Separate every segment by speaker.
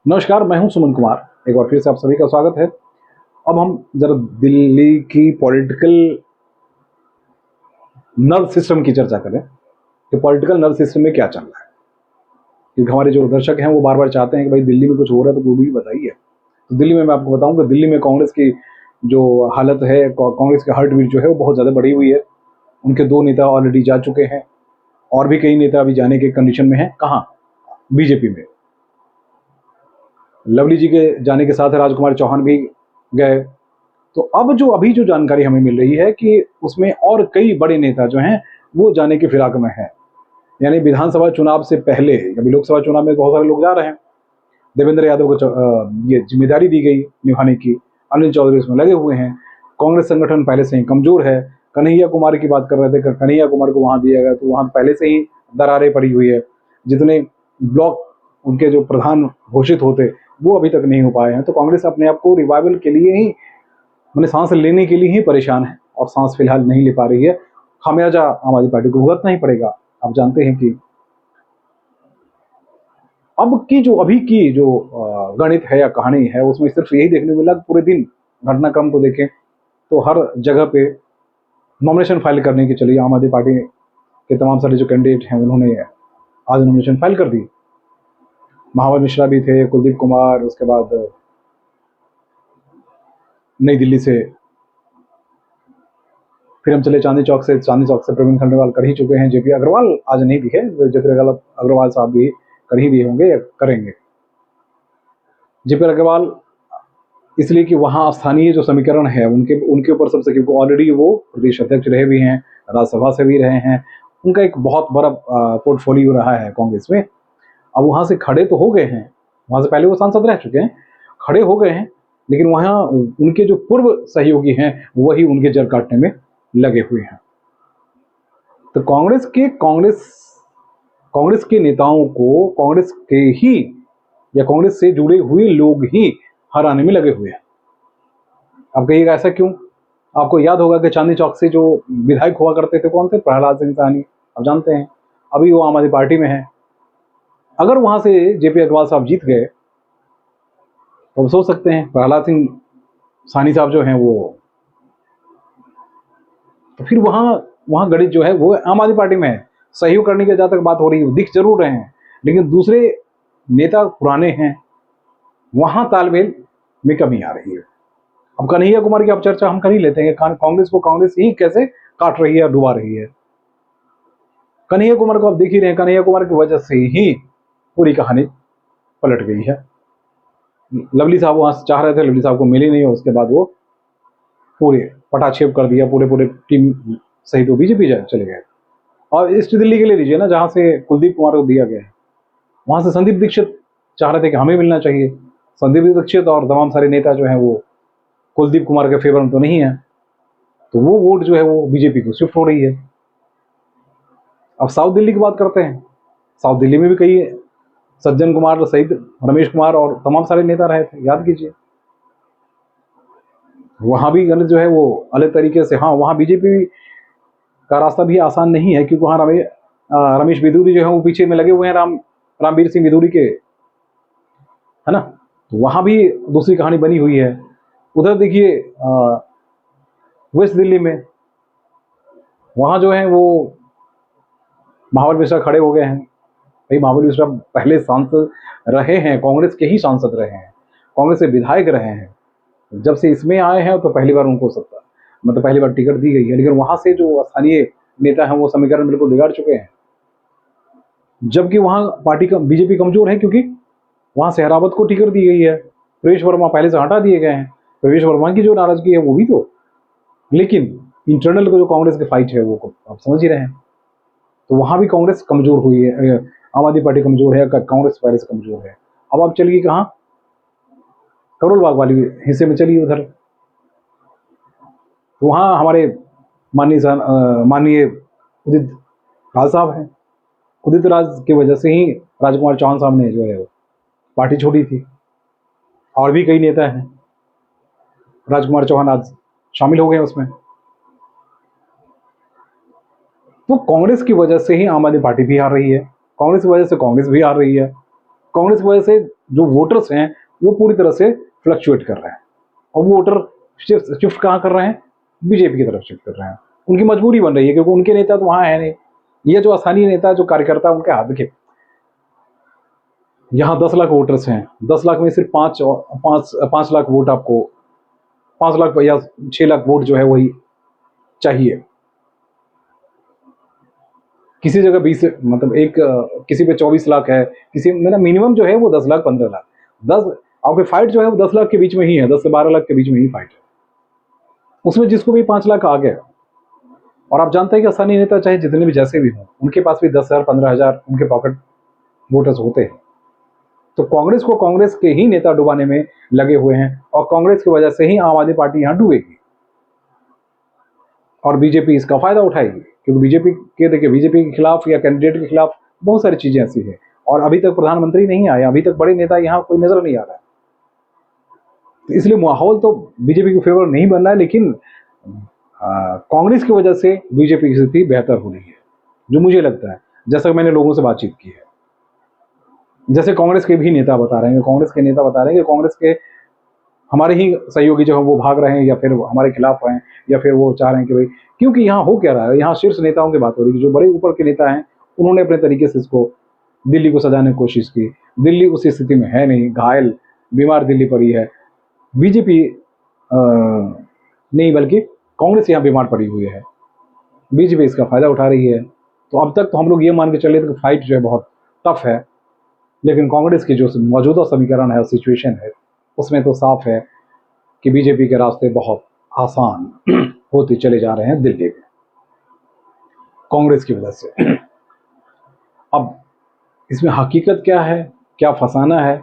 Speaker 1: नमस्कार, मैं हूं सुमन कुमार। एक बार फिर से आप सभी का स्वागत है। अब हम जरा दिल्ली की पॉलिटिकल नर्व सिस्टम की चर्चा करें कि पॉलिटिकल नर्व सिस्टम में क्या चल रहा है, क्योंकि हमारे जो दर्शक हैं वो बार बार चाहते हैं कि भाई दिल्ली में कुछ हो रहा है तो वो भी बताइए। तो दिल्ली में मैं आपको बताऊं कि दिल्ली में कांग्रेस की जो हालत है, कांग्रेस की हार्ट बीट जो है वो बहुत ज़्यादा बढ़ी हुई है। उनके 2 नेता ऑलरेडी जा चुके हैं और भी कई नेता अभी जाने के कंडीशन में हैं। कहाँ? बीजेपी में। लवली जी के जाने के साथ राजकुमार चौहान भी गए। तो अब जो अभी जो जानकारी हमें मिल रही है कि उसमें और कई बड़े नेता जो हैं वो जाने की फिराक में हैं। यानी विधानसभा चुनाव से पहले, अभी लोकसभा चुनाव में बहुत सारे लोग जा रहे हैं। देवेंद्र यादव को ये जिम्मेदारी दी गई निभाने की। अनिल चौधरी उसमें लगे हुए हैं। कांग्रेस संगठन पहले से ही कमजोर है। कन्हैया कुमार की बात कर रहे थे कि कन्हैया कुमार को वहां दिया गया तो वहां पहले से ही दरारें पड़ी हुई है। जितने ब्लॉक उनके जो प्रधान घोषित होते वो अभी तक नहीं हो पाए हैं। तो कांग्रेस अपने आप को रिवाइवल के लिए ही, मैंने सांस लेने के लिए ही परेशान है और सांस फिलहाल नहीं ले पा रही है। खामियाजा आम आदमी पार्टी को भुगतना ही पड़ेगा। आप जानते हैं कि अब की जो अभी की जो गणित है या कहानी है उसमें सिर्फ यही देखने को मिला कि पूरे दिन घटनाक्रम को देखें तो हर जगह पे नॉमिनेशन फाइल करने की चली। आम आदमी पार्टी के तमाम सारे जो कैंडिडेट हैं उन्होंने आज नॉमिनेशन फाइल कर दी। महावर मिश्रा भी थे, कुलदीप कुमार, उसके बाद नई दिल्ली से फिर हम चले चांदनी चौक से। चांदनी चौक से प्रवीण खंडेलवाल कर ही चुके हैं। जेपी अग्रवाल आज नहीं दिखे, जेपी अग्रवाल साहब भी कर ही दिए होंगे या करेंगे। जेपी अग्रवाल इसलिए कि वहाँ स्थानीय जो समीकरण है उनके उनके ऊपर सबसे, क्योंकि ऑलरेडी वो प्रदेश अध्यक्ष रहे भी हैं, राज्यसभा से भी रहे हैं। उनका एक बहुत बड़ा पोर्टफोलियो रहा है कांग्रेस में। अब वहाँ से खड़े तो हो गए हैं, वहाँ से पहले वो सांसद रह चुके हैं, खड़े हो गए हैं, लेकिन वहाँ उनके जो पूर्व सहयोगी हैं वही उनके जड़ काटने में लगे हुए हैं। तो कांग्रेस के नेताओं को कांग्रेस के ही या कांग्रेस से जुड़े हुए लोग ही हराने में लगे हुए हैं। अब कहिएगा ऐसा क्यों? आपको याद होगा कि चांदनी चौक से जो विधायक हुआ करते थे कौन थे? प्रहलाद सिंह साहनी। आप जानते हैं अभी वो आम आदमी पार्टी में है। अगर वहां से जेपी अग्रवाल साहब जीत गए तो हम सोच सकते हैं प्रहलाद सिंह साहनी साहब जो हैं वो, तो फिर वहां वहां गणित जो है वो आम आदमी पार्टी में है। सहयोग करने की जहां तक बात हो रही है, दिख जरूर रहे हैं, लेकिन दूसरे नेता पुराने हैं, वहां तालमेल में कमी आ रही है। अब कन्हैया कुमार की अब चर्चा हम कर ही लेते हैं। कांग्रेस को कांग्रेस ही कैसे काट रही है, डुबा रही है। कन्हैया कुमार को आप देख ही रहे हैं, कन्हैया कुमार की वजह से ही पूरी कहानी पलट गई है। लवली साहब वहां से चाह रहे थे, लवली साहब को मिली नहीं, उसके बाद वो पूरे पटाक्षेप कर दिया, पूरे पूरे टीम सहित वो बीजेपी चले गए। और ईस्ट दिल्ली के लिए लीजिए ना, जहां से कुलदीप कुमार को दिया गया है, वहां से संदीप दीक्षित चाह रहे थे कि हमें मिलना चाहिए। संदीप दीक्षित और तमाम सारे नेता जो हैं वो कुलदीप कुमार के फेवर में तो नहीं है, तो वो वोट जो है वो बीजेपी को शिफ्ट हो रही है। अब साउथ दिल्ली की बात करते हैं। साउथ दिल्ली में भी कई सज्जन कुमार सहित रमेश कुमार और तमाम सारे नेता रहे थे, याद कीजिए। वहां भी गणित जो है वो अलग तरीके से, हाँ वहां बीजेपी का रास्ता भी आसान नहीं है, क्योंकि वहां रमेश बिदूरी जो है वो पीछे में लगे हुए हैं रामवीर सिंह बिदूरी के, है ना। तो वहां भी दूसरी कहानी बनी हुई है। उधर देखिए वेस्ट दिल्ली में, वहां जो है वो महावर मिश्रा खड़े हो गए हैं। भाई महावर मिश्रा पहले सांसद रहे हैं, कांग्रेस के ही सांसद रहे हैं, कांग्रेस के विधायक रहे हैं। जब से इसमें आए हैं तो पहली बार उनको सत्ता, मतलब पहली बार टिकट दी गई है, लेकिन वहां से जो स्थानीय नेता हैं वो समीकरण बिल्कुल बिगाड़ चुके हैं। जबकि वहां पार्टी का बीजेपी कमजोर है, क्योंकि वहां सहरावत को टिकट दी गई है, प्रवेश वर्मा पहले से हटा दिए गए हैं। प्रवेश वर्मा की जो नाराजगी है वो भी तो, लेकिन इंटरनल को जो कांग्रेस की फाइट है वो आप समझ ही रहे हैं। तो वहां भी कांग्रेस कमजोर हुई है, आम आदमी पार्टी कमजोर है, कांग्रेस पहले से कमजोर है। अब आप चलिए कहाँ? करोल बाग वाली हिस्से में चलिए उधर। तो वहाँ हमारे माननीय उदित राज साहब हैं। उदित राज की वजह से ही राजकुमार चौहान साहब ने जो है पार्टी छोड़ी थी। और भी कई नेता हैं, राजकुमार चौहान आज शामिल हो गए उसमें। तो कांग्रेस की वजह से ही आम आदमी पार्टी भी हार रही है, कांग्रेस की वजह से कांग्रेस भी हार रही है, कांग्रेस की वजह से जो वोटर्स हैं वो पूरी तरह से फ्लक्चुएट कर रहे हैं, और वो वोटर शिफ्ट कहाँ कर रहे हैं, बीजेपी की तरफ शिफ्ट कर रहे हैं। उनकी मजबूरी बन रही है क्योंकि उनके नेता तो वहाँ है नहीं। ये जो स्थानीय नेता, जो कार्यकर्ता, उनके हाथ के यहाँ 10 लाख वोटर्स हैं, 10 लाख में सिर्फ 5 लाख वोट आपको, 5 लाख या 6 लाख वोट जो है वही चाहिए। किसी जगह 20, मतलब एक किसी पे 24 लाख है, किसी मेरा मिनिमम जो है वो 10 लाख 15 लाख, 10 आपके फाइट जो है वो 10 लाख के बीच में ही है, 10 से 12 लाख के बीच में ही फाइट है। उसमें जिसको भी 5 लाख आ गया, और आप जानते हैं कि स्थानीय नेता चाहे जितने भी जैसे भी हों, उनके पास भी 10,000 15,000 उनके पॉकेट वोटर्स होते हैं। तो कांग्रेस को कांग्रेस के ही नेता डुबाने में लगे हुए हैं, और कांग्रेस की वजह से ही आम आदमी पार्टी यहां डूबेगी, और बीजेपी इसका फायदा उठाएगी। क्योंकि बीजेपी के खिलाफ या कैंडिडेट के खिलाफ बहुत सारी चीजें ऐसी है, और अभी तक प्रधानमंत्री नहीं आए, अभी तक बड़े नेता यहाँ कोई नजर नहीं आ रहा है। तो इसलिए माहौल तो बीजेपी के फेवर नहीं बन रहा है, लेकिन कांग्रेस की वजह से बीजेपी की स्थिति बेहतर हो रही है, जो मुझे लगता है, जैसा कि मैंने लोगों से बातचीत की है। जैसे कांग्रेस के भी नेता बता रहे हैं, कि कांग्रेस के हमारे ही सहयोगी जो है वो भाग रहे हैं, या फिर हमारे खिलाफ हैं, या फिर वो चाह रहे हैं कि भाई, क्योंकि यहाँ हो क्या रहा है, यहाँ शीर्ष नेताओं की बात हो रही है, जो बड़े ऊपर के नेता हैं, उन्होंने अपने तरीके से इसको दिल्ली को सजाने की कोशिश की। दिल्ली उस स्थिति में है नहीं, घायल बीमार दिल्ली पड़ी है, बीजेपी नहीं बल्कि कांग्रेस यहाँ बीमार पड़ी हुई है, बीजेपी इसका फायदा उठा रही है। तो अब तक तो हम लोग ये मान के चले थे कि फाइट जो है बहुत टफ है, लेकिन कांग्रेस की जो मौजूदा समीकरण है, सिचुएशन है, उसमें तो साफ है कि बीजेपी के रास्ते बहुत आसान होते चले जा रहे हैं दिल्ली में, कांग्रेस की वजह से। अब इसमें हकीकत क्या है, क्या फसाना है,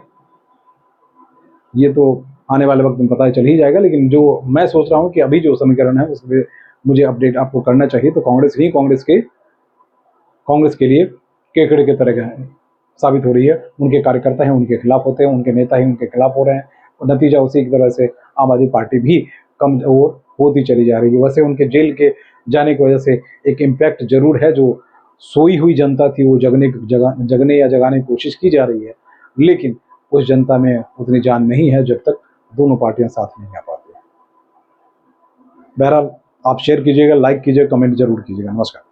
Speaker 1: ये तो आने वाले वक्त में पता चल ही जाएगा। लेकिन जो मैं सोच रहा हूं कि अभी जो समीकरण है उसमें मुझे अपडेट आपको करना चाहिए, तो कांग्रेस के लिए केकड़े की तरह साबित हो रही है। उनके कार्यकर्ता हैं उनके खिलाफ होते हैं, उनके नेता ही उनके खिलाफ हो रहे हैं, और नतीजा उसी की तरह से आम आदमी पार्टी भी कमजोर होती चली जा रही है। वैसे उनके जेल के जाने की वजह से एक इम्पैक्ट जरूर है, जो सोई हुई जनता थी वो जगने या जगाने की कोशिश की जा रही है, लेकिन उस जनता में उतनी जान नहीं है जब तक दोनों पार्टियां साथ नहीं आ पाती। बहरहाल आप शेयर कीजिएगा, लाइक कीजिएगा, कमेंट जरूर कीजिएगा। नमस्कार।